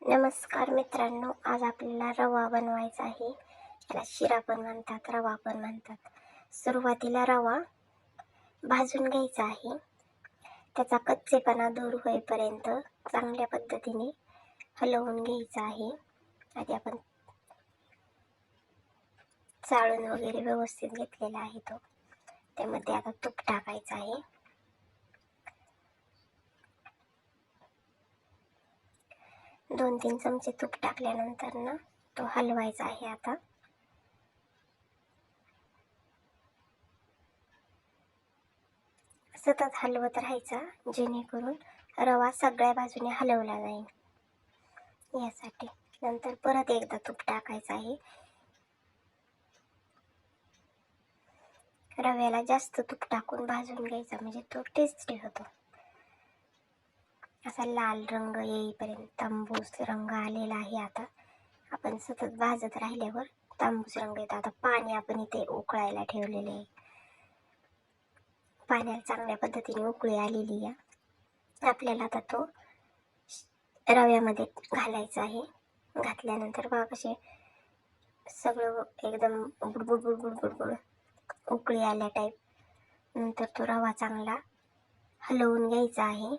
नमस्कार मित्रांनो, आज आपल्याला रवा बनवायचा आहे. याला शिरा पण म्हणतात, रवा पण म्हणतात. सुरुवातीला रवा भाजून घ्यायचा आहे. त्याचा कच्चेपणा दूर होईपर्यंत चांगल्या पद्धतीने हलवून घ्यायचा आहे. आधी आपण चाळून वगैरे व्यवस्थित घेतलेला आहे तो. त्यामध्ये आता तूप टाकायचं आहे. दोन तीन चमचे तूप टाकल्यानंतर ना तो हलवायचा आहे. आता सतत हलवत राहायचा, जेणेकरून रवा सगळ्या बाजूने हलवला जाईल यासाठी. नंतर परत एकदा तूप टाकायचं आहे. रव्याला जास्त तूप टाकून भाजून घ्यायचा, म्हणजे तो टेस्टी होतो. असा लाल रंग येईपर्यंत तांबूस रंग आलेला आहे. आता आपण सतत भाजत राहिल्यावर तांबूस रंग येतो. आता पाणी आपण इथे उकळायला ठेवलेले आहे. पाण्याला चांगल्या पद्धतीने उकळी आलेली आहे. आपल्याला आता तो रव्यामध्ये घालायचा आहे. घातल्यानंतर बघा कसे सगळं एकदम बुडबुड बुडबुड बुडबुड उकळी आल्या टाईप. नंतर तो रवा चांगला हलवून घ्यायचा आहे.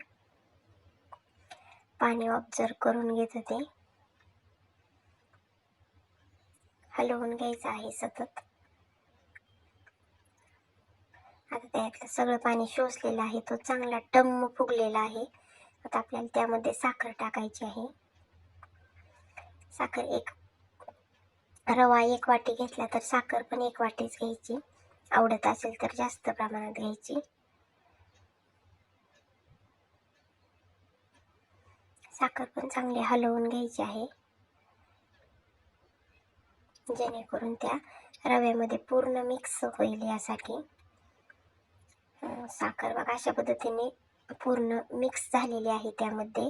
पाणी ऑब्झर्व करून घेत ते हलवून घ्यायचं आहे सतत. आता त्यातलं सगळं पाणी शोषलेलं आहे, तो चांगला टम्म फुगलेला आहे. आता आपल्याला त्यामध्ये साखर टाकायची आहे. साखर रवा 1 वाटी घेतला तर साखर पण 1 वाटीच घ्यायची. आवडत असेल तर जास्त प्रमाणात घ्यायची. साखर पण चांगली हलवून घ्यायची आहे, जेणेकरून त्या रव्यामध्ये पूर्ण मिक्स होईल यासाठी. साखर बघा अशा पद्धतीने पूर्ण मिक्स झालेली आहे त्यामध्ये.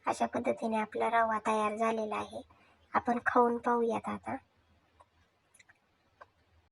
अशा पद्धतीने आपला रवा तयार झालेला आहे. आपण खाऊन पाहूयात आता.